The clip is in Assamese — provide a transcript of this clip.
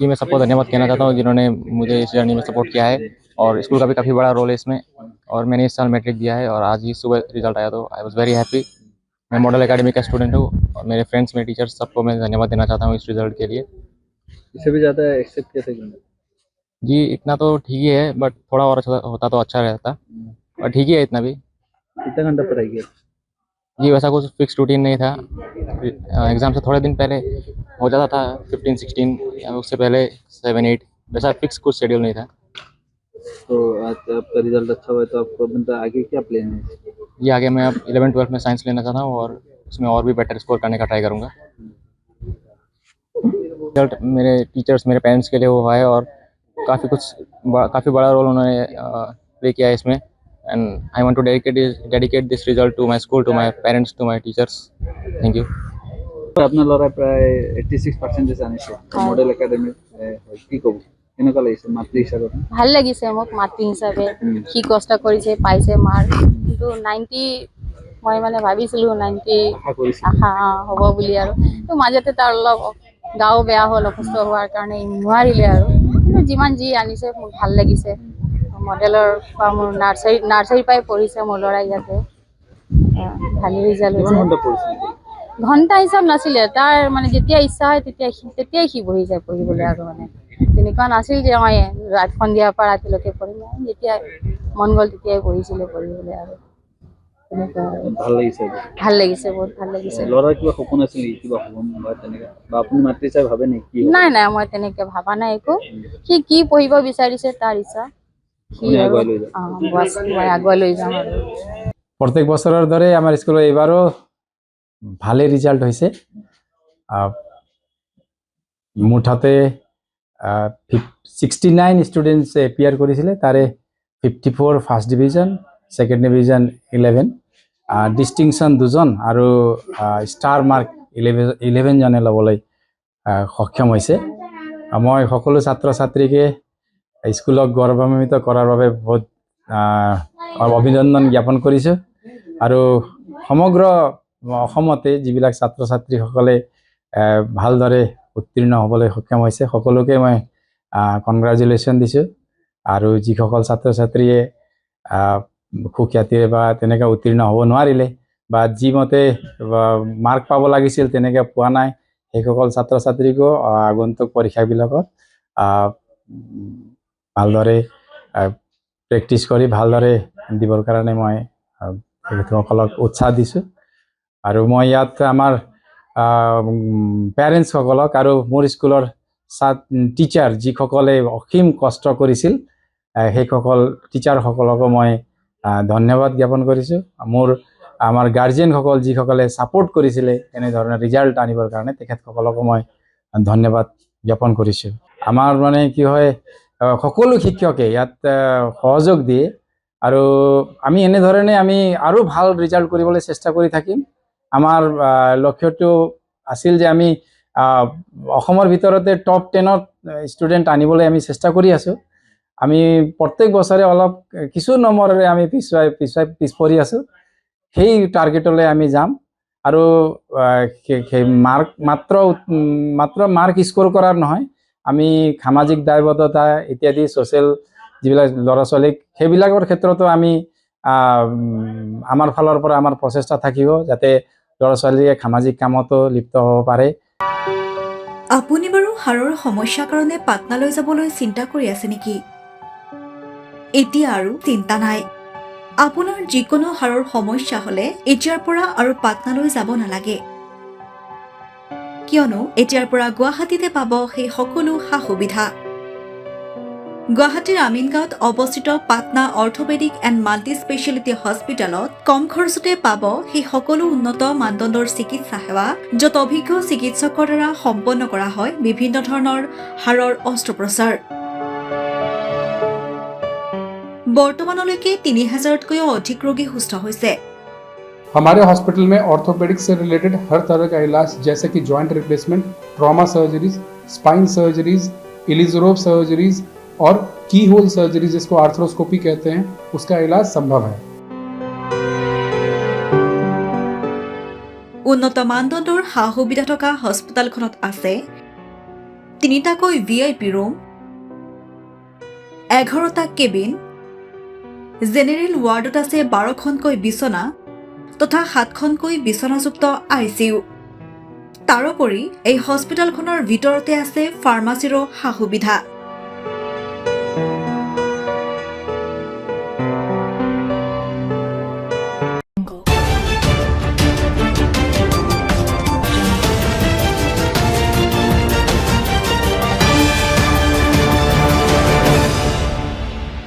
जी, मैं सबको धन्यवाद कहना चाहता हूँ जिन्होंने मुझे इस जर्नी में सपोर्ट किया है, और स्कूल का भी काफ़ी बड़ा रोल है इसमें। और मैंने इस साल मैट्रिक दिया है और आज ही सुबह रिजल्ट आया, तो आई वाज़ वेरी हैप्पी। मैं मॉडल एकेडमी का स्टूडेंट हूँ और मेरे फ्रेंड्स, मेरे टीचर्स, सबको मैं धन्यवाद देना चाहता हूँ इस रिजल्ट के लिए। इससे भी ज़्यादा एक्सेप्ट कैसे करना? जी, इतना तो ठीक ही है, बट थोड़ा और अच्छा होता तो अच्छा रहता, और ठीक ही है इतना भी। कितना घंटा पढ़ाई किया? जी, वैसा कुछ फिक्स रूटीन नहीं था। एग्ज़ाम से थोड़े दिन पहले हो जाता था 15-16, या उससे पहले 7-8, वैसा फिक्स कुछ शेड्यूल नहीं था। तो आज आपका रिजल्ट अच्छा हुआ है, तो आपको मतलब आगे क्या प्लान है? जी, आगे मैं अब 11-12 में साइंस लेना चाहता हूँ और उसमें और भी बेटर स्कोर करने का ट्राई करूँगा। रिजल्ट मेरे टीचर्स, मेरे पेरेंट्स के लिए हुआ है, और काफ़ी बड़ा रोल उन्होंने प्ले किया है इसमें। And I want to dedicate this result to my school, to my parents, to my teachers. Thank you. আপোনাৰ ল'ৰাই প্ৰায় 86% আনিছে মডেল একাডেমীত কি ক'ব, কেনেকুৱা লাগিছে মাতৃ হিচাপে? ভাল লাগিছে মোক মাতৃ হিচাপে। সি কষ্ট কৰিছে, পাইছে মাৰ্ক, কিন্তু 90 মই মানে ভাবিছিলোঁ 90 আশা হ'ব বুলি, আৰু তো মাজতে তাৰ অলপ গাও বেয়া হ'ল, অসুস্থ হোৱাৰ কাৰণে নোৱাৰিলে আৰু। কিন্তু যিমান যি আনিছে মোক ভাল লাগিছে। মডেলৰ পৰা মোৰ নাৰ্চাৰী পৰাই পঢ়িছে মোৰ ল'ৰা ইয়াতে। ভালেই ৰিজাল্ট হৈছে। ঘণ্টা হিচাপ নাছিলে তাৰ, মানে যেতিয়া ইচ্ছা হয় তেতিয়াই সি বহি যায় পঢ়িবলৈ। আৰু মানে তেনেকুৱা নাছিল যে মই সন্ধিয়াৰ পৰা ৰাতিলৈকে পঢ়িম, যেতিয়া মন গ'ল তেতিয়াই বহিছিলে পঢ়িবলৈ। আৰু ভাল লাগিছে, বহুত ভাল লাগিছে। ল'ৰাৰ কিবা সপোন আছিল নেকি, কিবা সপোন বা তেনেকা, বা আপুনি মাতৃ হিচাপে ভাবে নেকি? নাই, মই তেনেকে ভাবা নাই একো। সি কি পঢ়িব বিচাৰিছে তাৰ ইচ্ছা, সি মই আগুৱাই লৈ যাম। আৰু প্রত্যেক বছরের ধরে আমার স্কুলে এবারও ভালো রেজাল্ট হয়েছে। মুঠাতে 69 স্টুডেন্টস এপিয়ার করেছিল, তারে 54 first division, second division 11, distinction 2 জন, আর স্টার মার্ক 11 জনে লবলৈ সক্ষম হয়েছে। মই সকলো ছাত্র ছাত্রীকে স্কুলক গৌৰৱান্বিত কৰাৰ বাবে বহুত অভিনন্দন জ্ঞাপন কৰিছোঁ। আৰু সমগ্ৰ অসমতে যিবিলাক ছাত্ৰ ছাত্ৰীসকলে ভালদৰে উত্তীৰ্ণ হ'বলৈ সক্ষম হৈছে, সকলোকে মই কনগ্ৰেচুলেশ্যন দিছোঁ। আৰু যিসকল ছাত্ৰ ছাত্ৰীয়ে সুখ্যাতিৰে বা তেনেকৈ উত্তীৰ্ণ হ'ব নোৱাৰিলে, বা যিমতে মাৰ্ক পাব লাগিছিল তেনেকৈ পোৱা নাই, সেইসকল ছাত্ৰ ছাত্ৰীকো আগন্তুক পৰীক্ষাবিলাকত ভালদৰে প্ৰেক্টিছ কৰি ভালদৰে দিবৰ কাৰণে মই তেখেতসকলক উৎসাহ দিছোঁ। আৰু মই ইয়াত আমাৰ পেৰেণ্টছসকলক আৰু মোৰ স্কুলৰ টিচাৰ যিসকলে অসীম কষ্ট কৰিছিল, সেইসকল টিচাৰসকলকো মই ধন্যবাদ জ্ঞাপন কৰিছোঁ। আমাৰ গাৰ্জেনসকল যিসকলে ছাপোৰ্ট কৰিছিলে এনেধৰণে ৰিজাল্ট আনিবৰ কাৰণে, তেখেতসকলকো মই ধন্যবাদ জ্ঞাপন কৰিছোঁ। আমাৰ মানে কি হয়, সকলো শিক্ষকে ইয়াত সহযোগ দিয়ে, আৰু আমি এনেধৰণে আমি আৰু ভাল ৰিজাল্ট কৰিবলৈ চেষ্টা কৰি থাকিম। আমাৰ লক্ষ্যটো আছিল যে আমি অসমৰ ভিতৰতে টপ 10ত ষ্টুডেণ্ট আনিবলৈ আমি চেষ্টা কৰি আছোঁ। আমি প্ৰত্যেক বছৰে অলপ কিছু নম্বৰেৰে আমি পিছ পৰি আছোঁ। সেই টাৰ্গেটলৈ আমি যাম, আৰু মাত্ৰ মাৰ্ক স্ক'ৰ কৰাৰ নহয়, আমি সামাজিক দায়বদ্ধতা ইত্যাদি ছ'চিয়েল যিবিলাক ল'ৰা ছোৱালীক, সেইবিলাকৰ ক্ষেত্ৰতো আমি আমাৰ ফালৰ পৰা আমাৰ প্ৰচেষ্টা থাকিব, যাতে ল'ৰা ছোৱালীয়ে সামাজিক কামতো লিপ্ত হ'ব পাৰে। আপুনি বাৰু হাড়ৰ সমস্যাৰ কাৰণে পাটনালৈ যাবলৈ চিন্তা কৰি আছে নেকি? এতিয়া আৰু চিন্তা নাই। আপোনাৰ যিকোনো হাড়ৰ সমস্যা হ'লে এতিয়াৰ পৰা আৰু পাটনালৈ যাব নালাগে, কিয়নো এতিয়াৰ পৰা গুৱাহাটীতে পাব সেই সকলো সা সুবিধা। গুৱাহাটীৰ আমিনগাঁৱত অৱস্থিত Patna orthopaedic and multi speciality হস্পিটেলত কম খৰচতে পাব সেই সকলো উন্নত মানদণ্ডৰ চিকিৎসা সেৱা, য'ত অভিজ্ঞ চিকিৎসকৰ দ্বাৰা সম্পন্ন কৰা হয় বিভিন্ন ধৰণৰ হাড়ৰ অস্ত্ৰোপচাৰ। বৰ্তমানলৈকে 3000তকৈও অধিক ৰোগী সুস্থ হৈছে। हमारे हॉस्पिटल में ऑर्थोपेडिक्स से रिलेटेड हर तरह का इलाज, जैसे कि joint replacement, trauma surgeries, spine surgeries, Ilizarov surgeries और की होल सर्जरी जिसको आर्थ्रोस्कोपी कहते हैं, उसका इलाज संभव है। উন্নত মানদণ্ডৰ সা সুবিধা থকা হস্পিটেলখনত আছে 3টাকৈ VIP ৰুম, 11টা কেবিন, জেনেৰেল ৱাৰ্ডত আছে 12খনকৈ বিচনা তথা 7খনকৈ বিচনাযুক্ত ICU। তাৰোপৰি এই হস্পিটেলখনৰ ভিতৰতে আছে ফাৰ্মাচীৰো সা-সুবিধা।